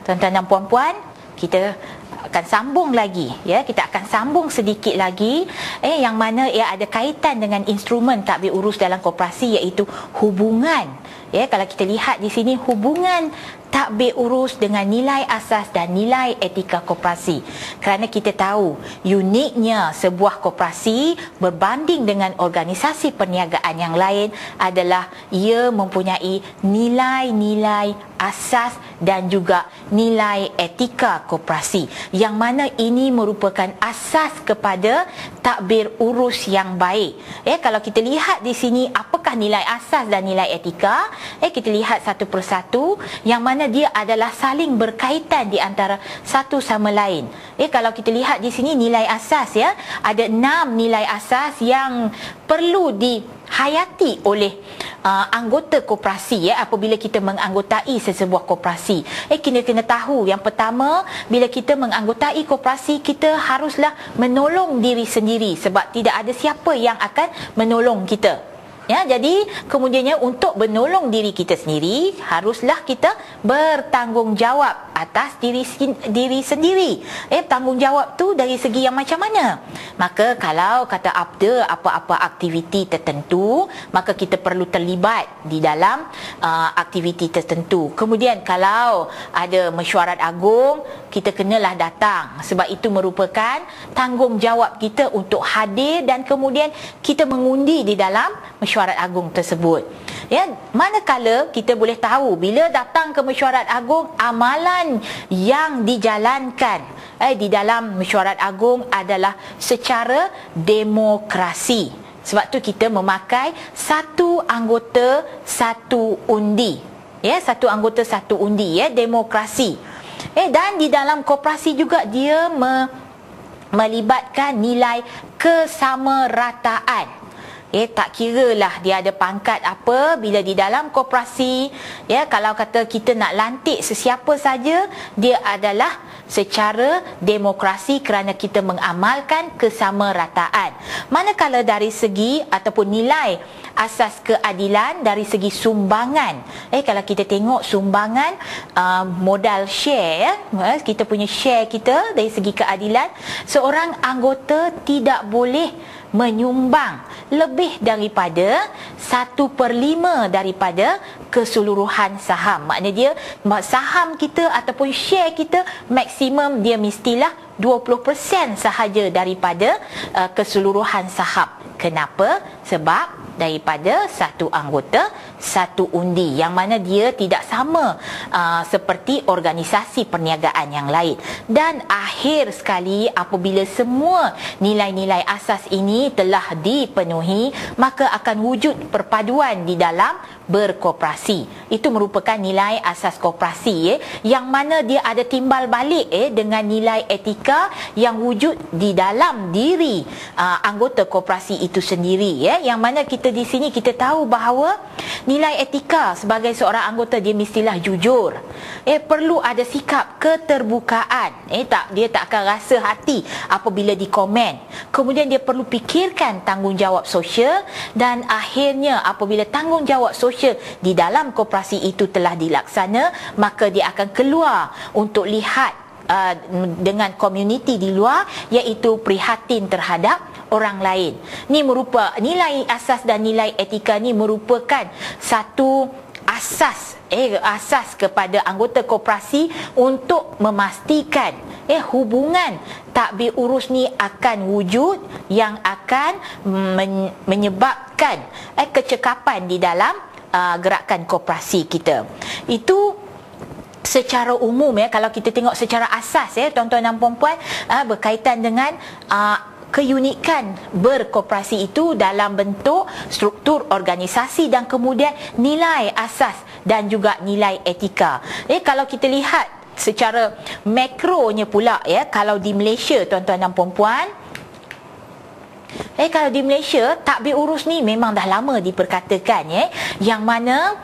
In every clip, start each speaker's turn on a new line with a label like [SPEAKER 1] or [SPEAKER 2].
[SPEAKER 1] Tuan-tuan dan puan-puan, kita akan sambung lagi, ya, kita akan sambung sedikit lagi yang mana ia ada kaitan dengan instrumen tadbir urus dalam koperasi, iaitu hubungan, ya. Kalau kita lihat di sini, hubungan tadbir urus dengan nilai asas dan nilai etika koperasi. Kerana kita tahu uniknya sebuah koperasi berbanding dengan organisasi perniagaan yang lain adalah ia mempunyai nilai-nilai asas dan juga nilai etika koperasi, yang mana ini merupakan asas kepada tadbir urus yang baik. Kalau kita lihat di sini apakah nilai asas dan nilai etika, kita lihat satu persatu, yang mana dia adalah saling berkaitan di antara satu sama lain. Kalau kita lihat di sini nilai asas, ya, ada 6 nilai asas yang perlu dihayati oleh anggota koperasi, ya, apabila kita menganggotai sesebuah koperasi. Kita kena tahu, yang pertama, bila kita menganggotai koperasi, kita haruslah menolong diri sendiri, sebab tidak ada siapa yang akan menolong kita. Ya, jadi kemudiannya untuk menolong diri kita sendiri, haruslah kita bertanggungjawab atas diri sendiri. Tanggungjawab tu dari segi yang macam mana? Maka kalau kata ada apa-apa aktiviti tertentu, maka kita perlu terlibat di dalam aktiviti tertentu. Kemudian kalau ada mesyuarat agung, kita kenalah datang, sebab itu merupakan tanggungjawab kita untuk hadir dan kemudian kita mengundi di dalam mesyuarat agung tersebut. Ya, manakala kita boleh tahu bila datang ke mesyuarat agung, amalan yang dijalankan di dalam mesyuarat agung adalah secara demokrasi. Sebab tu kita memakai satu anggota satu undi. Ya, satu anggota satu undi, ya, demokrasi. Dan di dalam koperasi juga dia melibatkan nilai kesamarataan. Tak kiralah dia ada pangkat apa, bila di dalam koperasi, ya, kalau kata kita nak lantik sesiapa saja, dia adalah secara demokrasi kerana kita mengamalkan kesamarataan. Manakala dari segi ataupun nilai asas keadilan, dari segi sumbangan, kalau kita tengok sumbangan modal share, ya, kita punya share kita dari segi keadilan, seorang anggota tidak boleh menyumbang lebih daripada 1/5 daripada keseluruhan saham. Maknanya dia, saham kita ataupun share kita, maksimum dia mestilah 20% sahaja daripada keseluruhan saham. Kenapa? Sebab daripada satu anggota satu undi, yang mana dia tidak sama seperti organisasi perniagaan yang lain. Dan akhir sekali, apabila semua nilai-nilai asas ini telah dipenuhi, maka akan wujud perpaduan di dalam berkoperasi. Itu merupakan nilai asas koperasi, yang mana dia ada timbal balik dengan nilai etika yang wujud di dalam diri anggota koperasi itu sendiri, yang mana kita di sini kita tahu bahawa nilai etika sebagai seorang anggota, dia mestilah jujur, perlu ada sikap keterbukaan, dia tak akan rasa hati apabila dikomen. Kemudian dia perlu fikirkan tanggungjawab sosial, dan akhirnya apabila tanggungjawab sosial di dalam koperasi itu telah dilaksana, maka dia akan keluar untuk lihat dengan komuniti di luar, iaitu prihatin terhadap orang lain. Ni merupakan nilai asas dan nilai etika, ni merupakan satu asas asas kepada anggota koperasi untuk memastikan hubungan tadbir urus ni akan wujud, yang akan menyebabkan kecekapan di dalam gerakan koperasi kita. Itu secara umum, kalau kita tengok secara asas, tuan-tuan dan puan-puan, berkaitan dengan keunikan berkoperasi itu dalam bentuk struktur organisasi dan kemudian nilai asas dan juga nilai etika. Kalau kita lihat secara makronya pula, kalau di Malaysia, tuan-tuan dan puan-puan, Kalau di Malaysia, tadbir urus ni memang dah lama diperkatakan, yang mana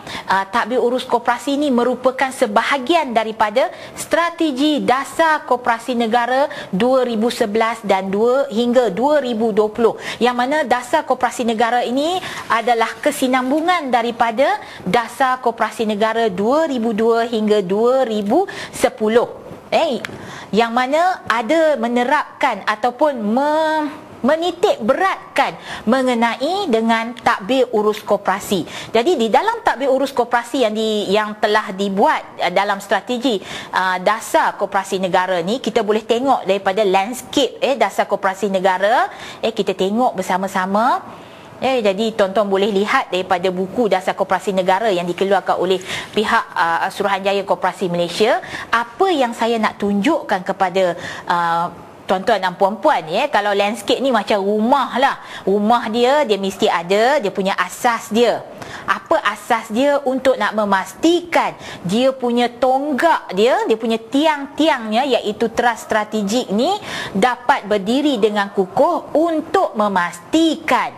[SPEAKER 1] tadbir urus koperasi ni merupakan sebahagian daripada strategi dasar koperasi negara 2011 dan hingga 2020, yang mana dasar koperasi negara ini adalah kesinambungan daripada dasar koperasi negara 2002 hingga 2010, yang mana ada menerapkan ataupun menitik beratkan mengenai dengan tadbir urus koperasi. Jadi di dalam tadbir urus koperasi yang telah dibuat dalam strategi dasar koperasi negara ni, kita boleh tengok daripada landscape dasar koperasi negara. Kita tengok bersama-sama. Jadi tuan-tuan boleh lihat daripada buku dasar koperasi negara yang dikeluarkan oleh pihak Suruhanjaya Koperasi Malaysia. Apa yang saya nak tunjukkan kepada tuan-tuan dan puan-puan, kalau landscape ni macam rumah lah. Rumah dia mesti ada, dia punya asas dia. Apa asas dia untuk nak memastikan dia punya tonggak dia punya tiang-tiangnya, iaitu teras strategik ni dapat berdiri dengan kukuh untuk memastikan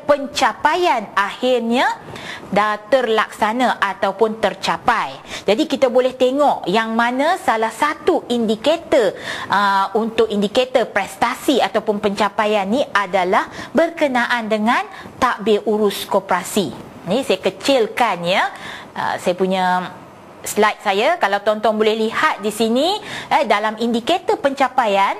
[SPEAKER 1] pencapaian akhirnya dah terlaksana ataupun tercapai. Jadi kita boleh tengok yang mana salah satu indikator untuk indikator prestasi ataupun pencapaian ni adalah berkenaan dengan tadbir urus koperasi. Ni saya kecilkan saya punya slide saya. Kalau tuan-tuan boleh lihat di sini, dalam indikator pencapaian,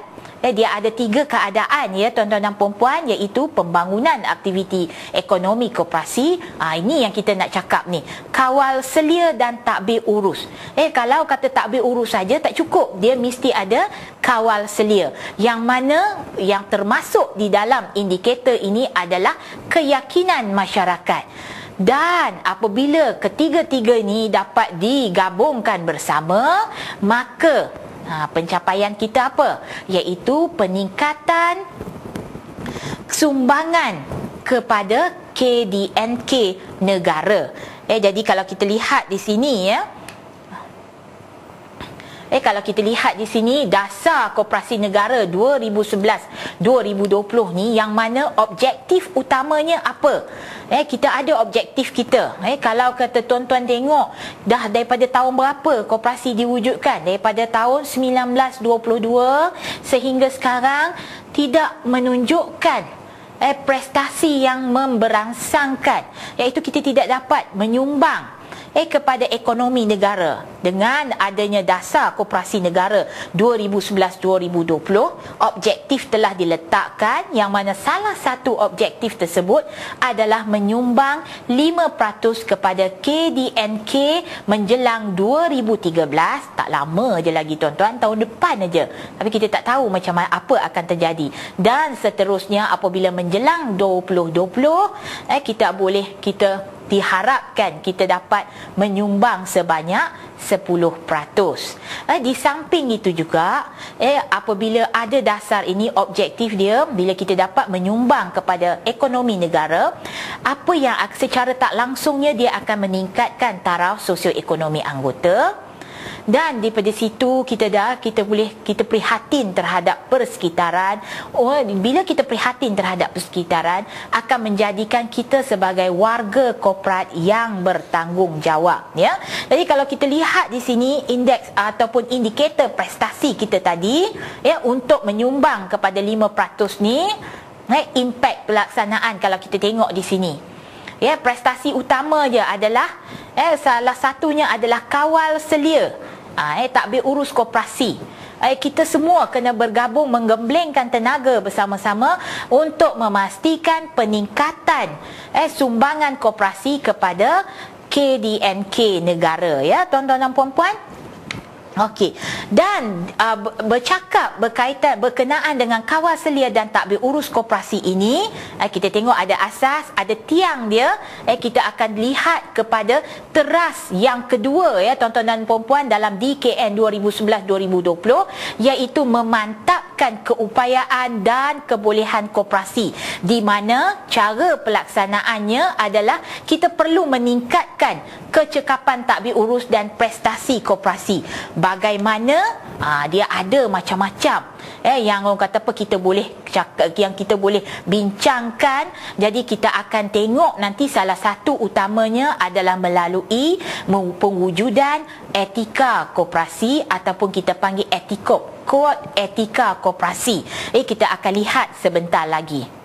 [SPEAKER 1] dia ada 3 keadaan tuan-tuan dan puan-puan, iaitu pembangunan aktiviti ekonomi koperasi. Ini yang kita nak cakap ni, kawal selia dan tadbir urus. Kalau kata tadbir urus saja tak cukup, dia mesti ada kawal selia, yang mana yang termasuk di dalam indikator ini adalah keyakinan masyarakat. Dan apabila ketiga-tiga ni dapat digabungkan bersama, maka pencapaian kita apa? Iaitu peningkatan sumbangan kepada KDNK negara. Jadi kalau kita lihat di sini, kalau kita lihat di sini dasar koperasi negara 2011-2020 ni, yang mana objektif utamanya apa? Kita ada objektif kita. Kalau kata tuan-tuan tengok dah daripada tahun berapa koperasi diwujudkan, daripada tahun 1922 sehingga sekarang, tidak menunjukkan prestasi yang memberangsangkan, iaitu kita tidak dapat menyumbang kepada ekonomi negara. Dengan adanya dasar koperasi negara 2011-2020, objektif telah diletakkan, yang mana salah satu objektif tersebut adalah menyumbang 5% kepada KDNK menjelang 2013. Tak lama je lagi tuan-tuan, tahun depan aja. Tapi kita tak tahu macam mana, apa akan terjadi. Dan seterusnya apabila menjelang 2020, kita diharapkan kita dapat menyumbang sebanyak 10%. Di samping itu juga, apabila ada dasar ini, objektif dia bila kita dapat menyumbang kepada ekonomi negara, apa yang secara tak langsungnya dia akan meningkatkan taraf sosioekonomi anggota. Dan daripada situ kita prihatin terhadap persekitaran. Bila kita prihatin terhadap persekitaran, akan menjadikan kita sebagai warga korporat yang bertanggungjawab. Jadi kalau kita lihat di sini indeks ataupun indikator prestasi kita tadi, untuk menyumbang kepada 5% ni, impact pelaksanaan kalau kita tengok di sini, prestasi utama je adalah salah satunya adalah kawal selia, tadbir urus koperasi. Kita semua kena bergabung, menggemblengkan tenaga bersama-sama untuk memastikan peningkatan sumbangan koperasi kepada KDNK negara, tuan-tuan dan puan-puan. Okey. Dan berkenaan dengan kawal selia dan tadbir urus koperasi ini, kita tengok ada asas, ada tiang dia. Kita akan lihat kepada teras yang kedua, tuan-tuan dan puan-puan, dalam DKN 2011-2020, iaitu memantapkan meningkatkan keupayaan dan kebolehan koperasi, di mana cara pelaksanaannya adalah kita perlu meningkatkan kecekapan tadbir urus dan prestasi koperasi. Bagaimana? Dia ada macam-macam yang orang kata apa, kita boleh yang kita boleh bincangkan. Jadi kita akan tengok nanti salah satu utamanya adalah melalui pewujudan etika koperasi ataupun kita panggil etikop, kod etika koperasi. Kita akan lihat sebentar lagi.